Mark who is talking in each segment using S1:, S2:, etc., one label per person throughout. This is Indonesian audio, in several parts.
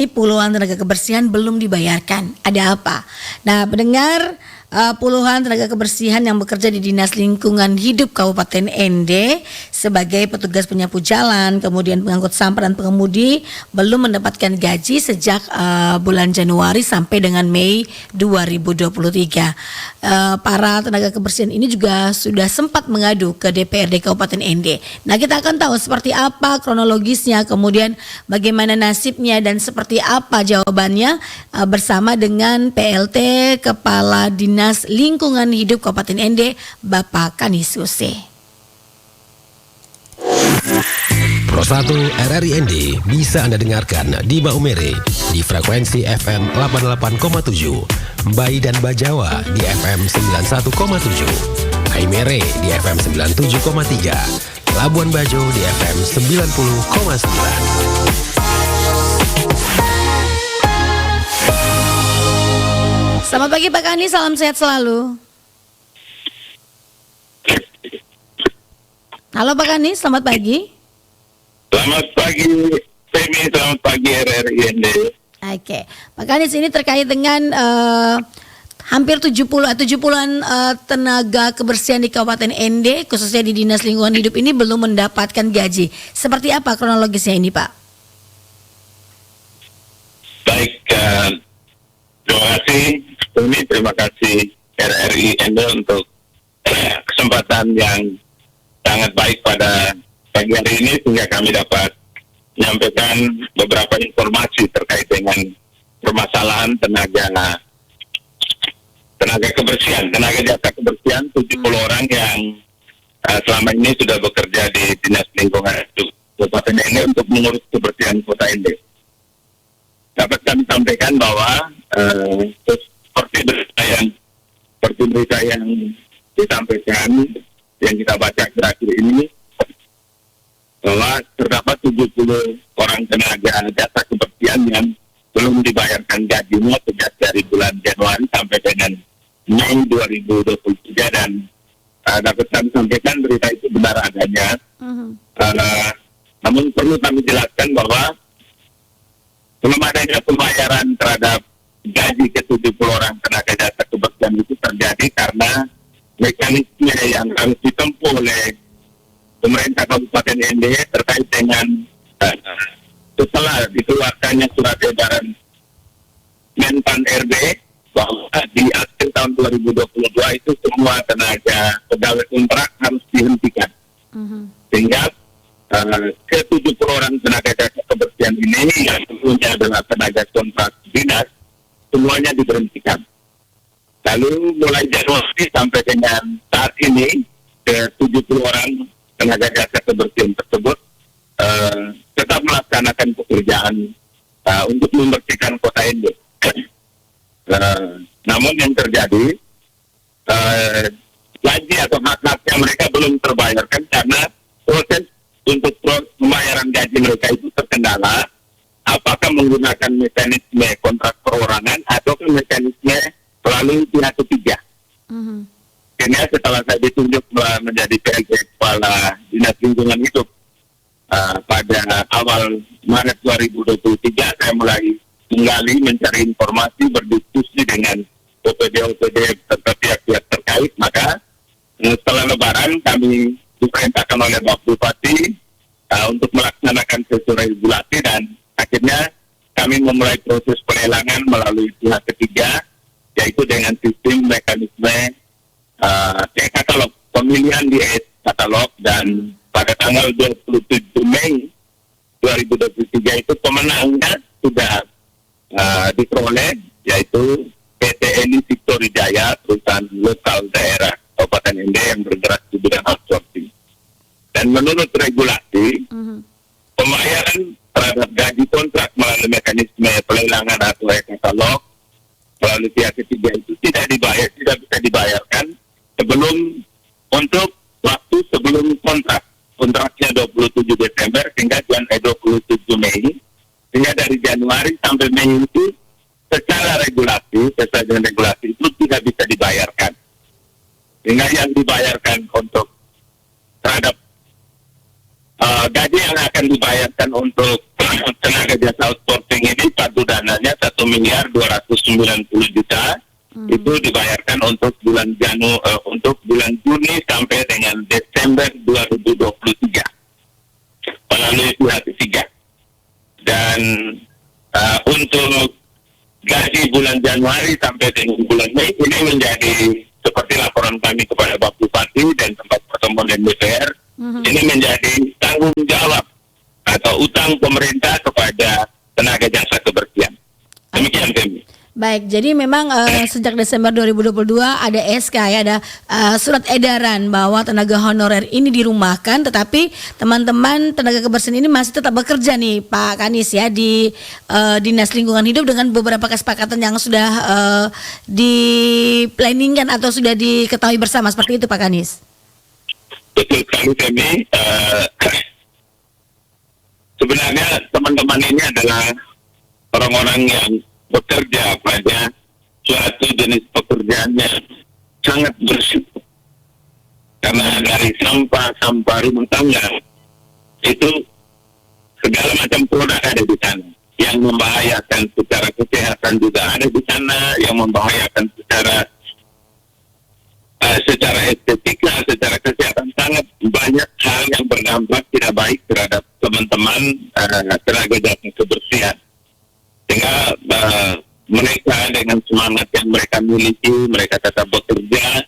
S1: Puluhan tenaga kebersihan belum dibayarkan. Ada apa? Nah, pendengar, puluhan tenaga kebersihan yang bekerja di Dinas Lingkungan Hidup Kabupaten ND sebagai petugas penyapu jalan, kemudian pengangkut sampah dan pengemudi belum mendapatkan gaji sejak bulan Januari sampai dengan Mei 2023. Para tenaga kebersihan ini juga sudah sempat mengadu ke DPRD Kabupaten ND. Nah, kita akan tahu seperti apa kronologisnya, kemudian bagaimana nasibnya dan seperti apa jawabannya bersama dengan PLT Kepala Dinas Lingkungan Hidup Kabupaten ND, Bapak Kanisuse.
S2: Pro 1 RRI ND bisa Anda dengarkan di Maumere di frekuensi FM 88,7, Mbai dan Bajawa di FM 91,7, Haimere di FM 97,3, Labuan Bajo di FM 90,9.
S1: Selamat pagi Pak Kani, salam sehat selalu. Halo Pak Kani, selamat pagi.
S3: Selamat pagi, Femi. Selamat pagi, RRI ND.
S1: Oke, Pak Kanis, ini terkait dengan hampir 70-an tenaga kebersihan di Kabupaten ND, khususnya di Dinas Lingkungan Hidup ini belum mendapatkan gaji. Seperti apa kronologisnya ini, Pak?
S3: Baik, terima kasih, Femi. Terima kasih RRI ND untuk kesempatan yang sangat baik pada pagi hari ini sehingga kami dapat menyampaikan beberapa informasi terkait dengan permasalahan tenaga kebersihan, tenaga jasa kebersihan 70 orang yang selama ini sudah bekerja di Dinas Lingkungan Hidup Kabupaten ND untuk mengurus kebersihan Kota ND. Dapat kami sampaikan bahwa seperti berita yang disampaikan, yang kita baca terakhir ini, bahwa terdapat 70 orang tenaga jasa kebersihan yang belum dibayarkan gajinya sejak dari bulan Januari sampai dengan Mei 2023, dan dapat kami sampaikan berita itu benar adanya. Namun perlu kami jelaskan bahwa belum adanya pembayaran terhadap gaji ke 70 orang tenaga jasa kebersihan itu terjadi karena mekanisme yang harus ditempuh oleh pemerintah Kabupaten ND terkait dengan setelah dikeluarkannya surat edaran Menpan RB bahwa di akhir tahun 2022 itu semua tenaga pegawai kontrak harus dihentikan. Sehingga ke 70 orang tenaga jasa kebersihan ini yang sebelumnya adalah tenaga kontrak dinas semuanya diberhentikan. Lalu mulai Januari sampai dengan saat ini ke 70 orang tenaga jasa kebersihan tersebut tetap melaksanakan pekerjaan untuk membersihkan Kota ND. Namun yang terjadi gaji atau hak-haknya mereka belum terbayarkan karena proses untuk pembayaran gaji mereka itu terkendala, apakah menggunakan mekanisme kontrak perorangan atau mekanisme melalui pihak ketiga. Sehingga setelah saya ditunjuk menjadi PLT Kepala Dinas Lingkungan Hidup pada awal Maret 2023, saya mulai menggali, mencari informasi, berdiskusi dengan OPD serta pihak-pihak terkait. Maka setelah Lebaran kami diperintahkan oleh Bapak Bupati untuk melaksanakan sesuai regulasi, dan akhirnya kami memulai proses pelelangan melalui pihak ketiga, yaitu dengan sistem mekanisme katalog, pemilihan di katalog, dan pada tanggal 27 Mei 2023 itu pemenangnya sudah diperoleh, yaitu PT Eni Victory Jaya, perusahaan lokal daerah Kabupaten ND yang bergerak di bidang outsourcing. Dan menurut regulasi, pembayaran terhadap gaji kontrak melalui mekanisme pelelangan atau katalog melalui pihak ketiga itu tidak bisa dibayarkan sebelum kontraknya 27 Desember hingga 27 Mei, sehingga dari Januari sampai Mei itu secara regulasi, sesuai dengan regulasi itu tidak bisa dibayarkan. Sehingga yang dibayarkan untuk terhadap gaji yang akan dibayarkan untuk tenaga jasa outsourcing ini satu dananya 1.290.000.000 itu dibayarkan untuk untuk bulan Juni sampai dengan Desember 2023 melalui pihak ketiga. Dan untuk gaji bulan Januari sampai dengan bulan Mei ini menjadi seperti laporan kami kepada Bapak Bupati dan tempat pertemuan dan DPR. Ini menjadi tanggung jawab atau utang pemerintah kepada tenaga jasa kebersihan. Demikian kami.
S1: Baik, jadi memang sejak Desember 2022 ada SK ya, ada surat edaran bahwa tenaga honorer ini dirumahkan, tetapi teman-teman tenaga kebersihan ini masih tetap bekerja nih Pak Kanis ya di Dinas Lingkungan Hidup dengan beberapa kesepakatan yang sudah diplanningkan atau sudah diketahui bersama, seperti itu Pak Kanis.
S3: Betul sekali kami. Sebenarnya teman-teman ini adalah orang-orang yang bekerja pada suatu jenis pekerjaan yang sangat bersih. Karena dari sampah rumah tangga itu segala macam produk ada di sana. Yang membahayakan secara kesehatan juga ada di sana, yang membahayakan secara estetika, secara kesehatan sangat banyak hal yang berdampak tidak baik terhadap teman-teman tenaga jasa kebersihan. Sehingga mereka dengan semangat yang mereka miliki, mereka tetap bekerja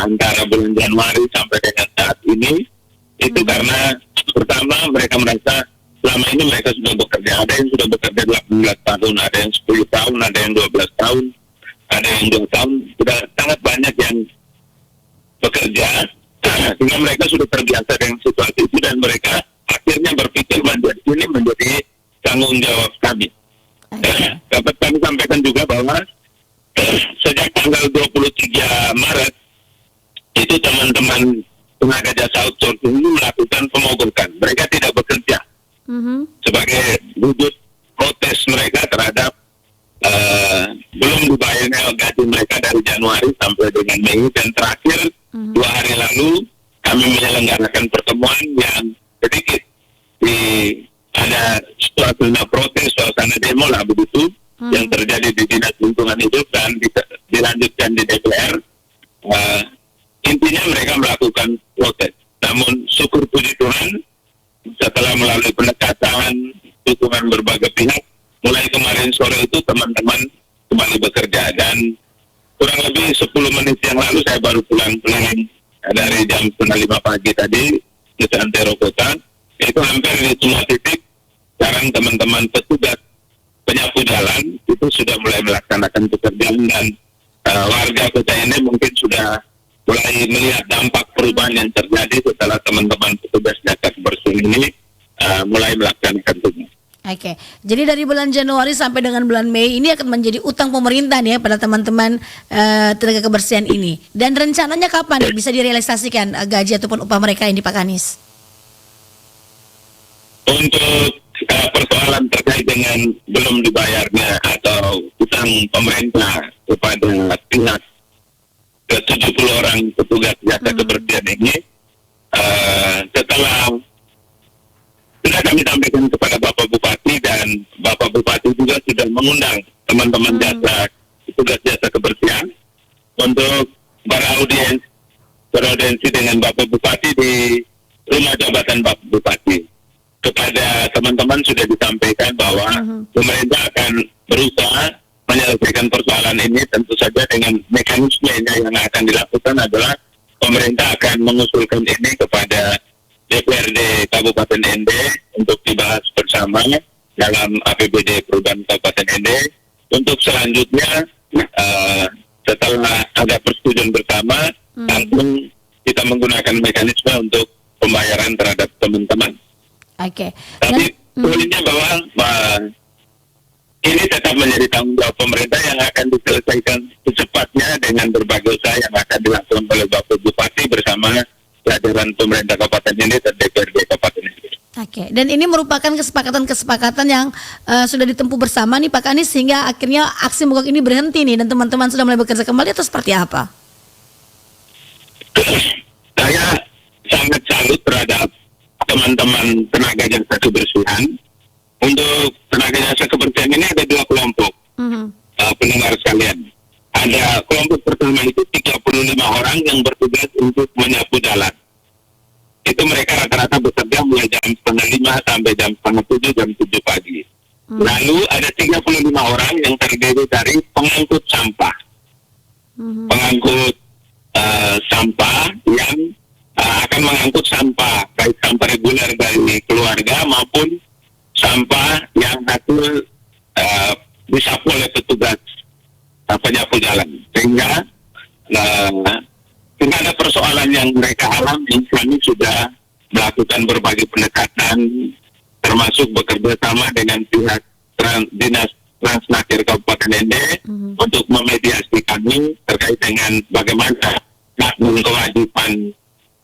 S3: antara bulan Januari sampai dengan saat ini. Itu karena pertama mereka merasa selama ini mereka sudah bekerja. Ada yang sudah bekerja 18 tahun, ada yang 10 tahun, ada yang 12 tahun, ada yang 2 tahun. Sudah sangat banyak yang bekerja, sehingga mereka sudah terbiasa dengan situasi itu dan mereka akhirnya berpikir menjadi ini menjadi tanggung jawab kami. Dapat kami sampaikan juga bahwa sejak tanggal 23 Maret itu teman-teman tenaga jasa outsourcing ini melakukan pemogokan. Mereka tidak bekerja sebagai wujud protes mereka terhadap belum dibayarnya gaji mereka dari Januari sampai dengan Mei. Dan terakhir 2 hari lalu kami menyelenggarakan pertemuan yang sedikit ada suasana protes, suasana demo lah begitu yang terjadi di Dinas Lingkungan Hidup dan dilanjutkan di DPR. Intinya mereka melakukan protes. Namun syukur puji Tuhan setelah melalui pendekatan dukungan berbagai pihak, mulai kemarin sore itu teman-teman kembali bekerja dan kurang lebih 10 menit yang lalu saya baru pulang dari jam 4:30 pagi tadi di Santero Kota. Itu hampir di semua titik sekarang teman-teman petugas penyapu jalan itu sudah mulai melaksanakan pekerjaan dan warga kota ini mungkin sudah mulai melihat dampak perubahan yang terjadi setelah teman-teman petugas jasa kebersihan ini mulai melaksanakan tugas.
S1: Oke, jadi dari bulan Januari sampai dengan bulan Mei ini akan menjadi utang pemerintah nih ya pada teman-teman tenaga kebersihan ini. Dan rencananya kapan bisa direalisasikan gaji ataupun upah mereka ini Pak Kanis? Untuk
S3: persoalan terkait dengan belum dibayarnya atau utang pemerintah kepada pihak ke-70 orang petugas jasa kebersihan ini, setelah sudah kami sampaikan kepada Bapak Bupati dan Bapak Bupati juga sudah mengundang teman-teman petugas jasa kebersihan untuk beraudiensi dengan Bapak Bupati di rumah jabatan Bapak Bupati. Kepada teman-teman sudah disampaikan bahwa pemerintah akan berusaha menyelesaikan persoalan ini, tentu saja dengan mekanisme yang akan dilakukan adalah pemerintah akan mengusulkan ini kepada DPRD Kabupaten ND untuk dibahas bersama dalam APBD Perubahan Kabupaten ND. Untuk selanjutnya setelah ada persetujuan bersama, langsung kita menggunakan mekanisme untuk pembayaran terhadap teman-teman.
S1: Oke.
S3: Tapi poinnya bahwa ini tetap menjadi tanggung jawab pemerintah yang akan diselesaikan secepatnya dengan berbagai usaha yang akan dilakukan oleh Bapak Bupati bersama jajaran pemerintah Kabupaten ini dan DPRD Kabupaten ini.
S1: Oke, dan ini merupakan kesepakatan yang sudah ditempuh bersama nih Pak Kanis sehingga akhirnya aksi mogok ini berhenti nih dan teman-teman sudah mulai bekerja kembali atau seperti apa?
S3: Saya sangat salut terhadap teman-teman tenaga jasa kebersihan. Untuk tenaga jasa kebersihan ini ada 2 kelompok, pendengar sekalian. Ada kelompok pertama itu 35 orang yang bertugas untuk menyapu jalan. Itu mereka rata-rata bekerja mulai jam 6:30 sampai jam 6:30, jam 7 pagi. Lalu ada 35 orang yang terdiri dari pengangkut sampah. Pengangkut sampah yang akan mengangkut sampah, baik sampah reguler dari keluarga maupun sampah yang hasil disapu oleh petugas penyapu jalan. Sehingga tidak ada persoalan yang mereka alami. Kami sudah melakukan berbagai pendekatan, termasuk bekerja sama dengan pihak Dinas Transnakir Kabupaten Ende untuk memediasi kami terkait dengan bagaimana hak dan kewajiban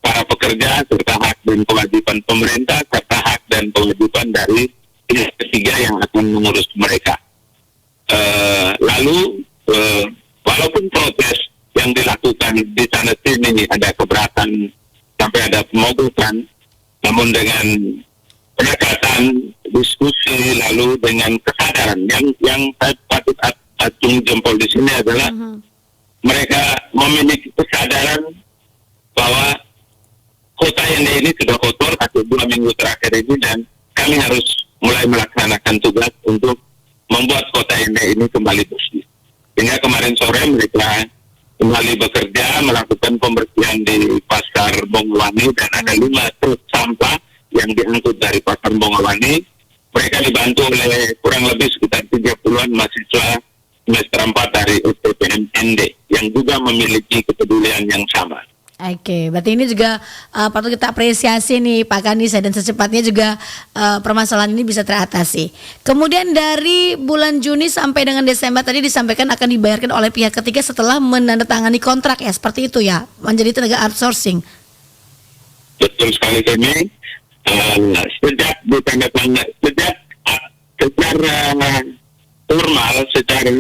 S3: para pekerja serta hak dan kewajiban pemerintah serta hak dan kewajiban dari pihak ketiga yang akan mengurus mereka. Lalu walaupun proses yang dilakukan di sana sini ada keberatan sampai ada pemogokan, namun dengan pendekatan diskusi lalu dengan kesadaran yang saya patut acung jempol di sini adalah mereka memiliki kesadaran bahwa kota ini sudah kotor atau 2 minggu terakhir ini, dan kami harus mulai melaksanakan tugas untuk membuat kota ini kembali bersih. Sehingga kemarin sore mereka kembali bekerja melakukan pembersihan di Pasar Bongowani, dan ada 5 truk sampah yang diangkut dari Pasar Bongowani. Mereka dibantu oleh kurang lebih sekitar 30-an mahasiswa semester 4 dari STPM ND yang juga memiliki kepedulian yang sama.
S1: Oke, berarti ini juga patut kita apresiasi nih Pak Kanisa, dan secepatnya juga permasalahan ini bisa teratasi. Kemudian dari bulan Juni sampai dengan Desember tadi disampaikan akan dibayarkan oleh pihak ketiga setelah menandatangani kontrak, ya seperti itu ya, menjadi tenaga outsourcing.
S3: Betul sekali kami. Sejak ditandatangani, secara formal, secara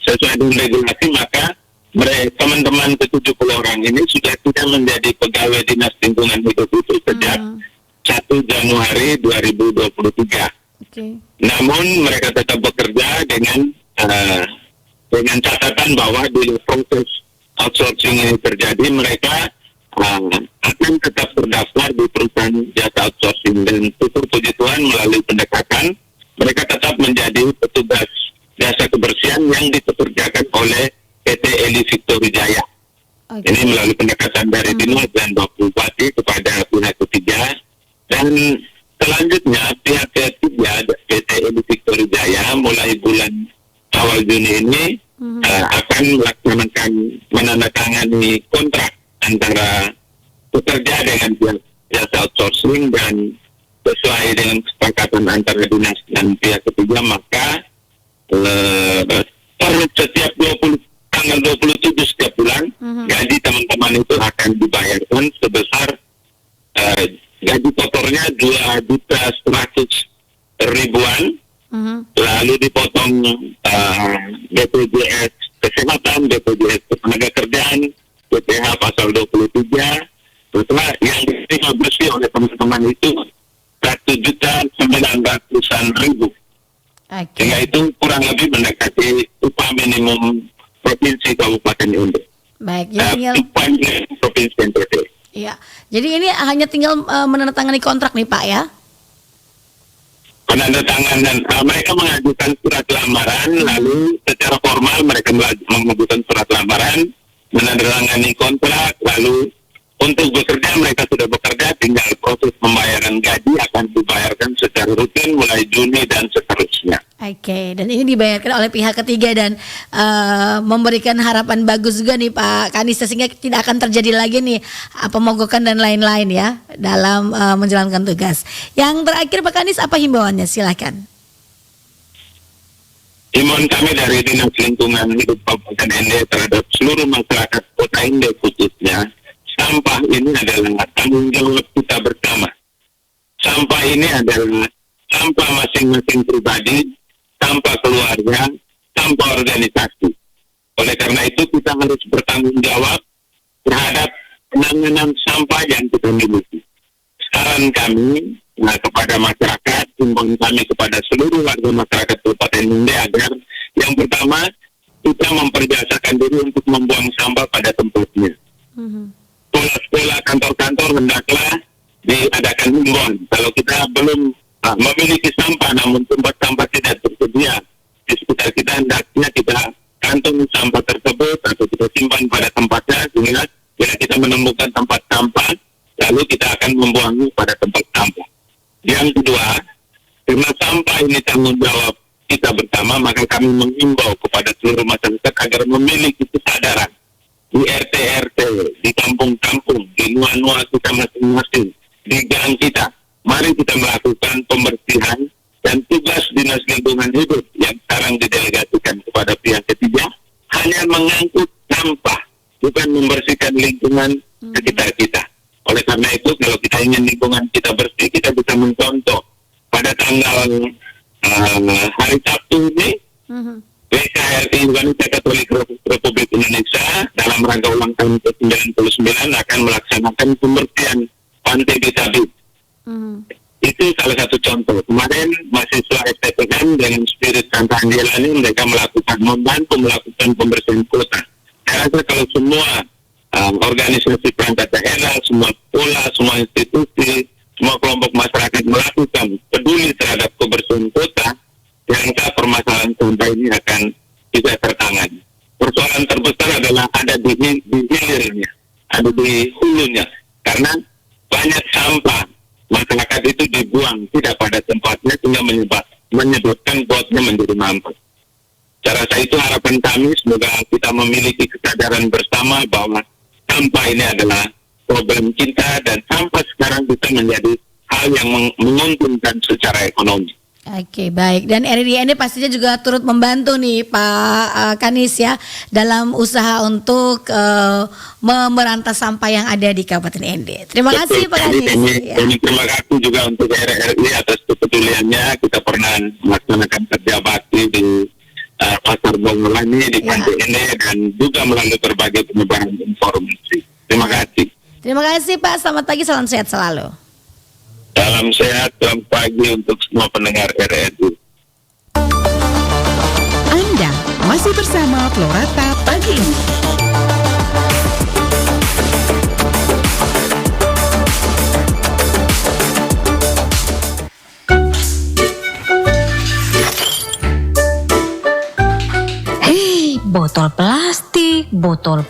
S3: sesuai dengan regulasi, maka teman-teman ke-70 orang ini sudah tidak menjadi pegawai Dinas Lingkungan Hidup itu sejak 1 Januari 2023. Namun mereka tetap bekerja dengan catatan bahwa di proses outsourcing ini terjadi, mereka akan tetap terdaftar di perusahaan jasa outsourcing, dan syukur puji Tuhan melalui pendekatan mereka tetap menjadi petugas jasa kebersihan yang dipekerjakan oleh PT Eli Victory Jaya. Ini melalui pendekatan dari Dinas dan Bapak Bupati kepada pihak ketiga, dan selanjutnya pihak ketiga PT Eli Victory Jaya mulai bulan awal Juni ini akan melaksanakan menandatangani kontrak antara pekerja dengan pihak jasa outsourcing, dan sesuai dengan kesepakatan antara dinas dan pihak ketiga, maka setiap tanggal 27 setiap bulan gaji teman-teman itu akan dibayarkan sebesar gaji kotornya 2.100.000-an, lalu dipotong BPJS Kesehatan, BPJS Ketenagakerjaan, PPH pasal 23, setelah yang diterima bersih oleh teman-teman itu 1.900.000. Sehingga itu kurang lebih mendekati upah minimum provinsi Kabupaten Ende.
S1: Baik, jadi tinggal
S3: provinsi NTT.
S1: Iya, jadi ini hanya tinggal menandatangani kontrak nih Pak ya?
S3: Penandatanganan, mereka mengajukan surat lamaran, lalu secara formal mereka mengajukan surat lamaran, menandatangani kontrak, lalu untuk bekerja mereka sudah bekerja, tinggal proses pembayaran gaji akan dibayarkan secara rutin mulai Juni dan seterusnya.
S1: Oke, dan ini dibayarkan oleh pihak ketiga, dan memberikan harapan bagus juga nih Pak Kanisa, sehingga tidak akan terjadi lagi nih pemogokan dan lain-lain ya dalam menjalankan tugas. Yang terakhir Pak Kanis, apa himbauannya? Silakan.
S3: Himbauan kami dari Dinas Lingkungan Hidup Kabupaten Ende terhadap seluruh masyarakat Kota Ende khususnya, sampah ini adalah tanggung jawab kita bersama. Sampah ini adalah sampah masing-masing pribadi, sampah keluarga, sampah organisasi. Oleh karena itu kita harus bertanggung jawab terhadap penanganan sampah yang kita miliki. saran kami kepada masyarakat, himbauan kami kepada seluruh warga masyarakat Kabupaten Ninde agar yang pertama kita memperbiasakan diri untuk membuang sampah pada tempatnya. Sekolah-sekolah, kantor-kantor hendaklah diadakan himbauan. Kalau kita belum memiliki sampah namun tempat sampah tidak tersedia di sekitar kita, hendaknya kita kantung sampah tersebut atau kita simpan pada tempatnya, sehingga bila kita menemukan tempat sampah, lalu kita akan membuangnya pada tempat sampah. Yang kedua, karena sampah ini tanggung jawab kita bersama, maka kami mengimbau kepada seluruh masyarakat agar memiliki kesadaran di RT-RT, di kampung-kampung, di nuan-nuan kita masing-masing, di gang kita. Mari kita melakukan pembersihan dan tugas Dinas Lingkungan Hidup yang sekarang didelegasikan kepada pihak ketiga hanya mengangkut sampah, bukan membersihkan lingkungan sekitar kita. Oleh karena itu, kalau kita ingin lingkungan kita bersih, kita bisa mencontoh pada tanggal hari Sabtu ini, PKRI Wanita Katolik Republik Indonesia dalam rangka ulang tahun ke-99 akan melaksanakan pembersihan Pantai Bitabit. Itu salah satu contoh. Kemarin mahasiswa STPN dengan spirit Santa Angela ini mereka membantu melakukan pembersihan kota. Saya rasa kalau semua organisasi perangkat daerah, semua sekolah, semua institusi, semua kelompok masyarakat melakukan peduli terhadap kebersihan kota, yang permasalahan sampah ini akan bisa tertangani. Persoalan terbesar adalah ada di hilirnya, ada di hulunya, karena banyak sampah masyarakat itu dibuang tidak pada tempatnya sehingga menyebabkan botnya menjadi mampet. Saya rasa itu harapan kami, semoga kita memiliki kesadaran bersama bahwa sampah ini adalah problem kita dan sampah sekarang bisa menjadi hal yang menguntungkan secara ekonomi.
S1: Oke, baik. Dan RRI pastinya juga turut membantu nih Pak Kanis ya dalam usaha untuk memberantas sampah yang ada di Kabupaten Ende. Terima kasih Pak Kanis.
S3: Terima kasih juga untuk RRI atas kepeduliannya. Kita pernah melaksanakan kerja bakti di Pasar Bongolani di Pantai Ende dan juga melalui berbagai penyebaran informasi. Terima kasih.
S1: Terima kasih Pak. Selamat pagi, salam sehat selalu.
S3: Salam sehat, selamat pagi untuk semua pendengar RRI.
S4: Anda masih bersama Florata Pagi ini.
S5: Hei, botol plastik, botol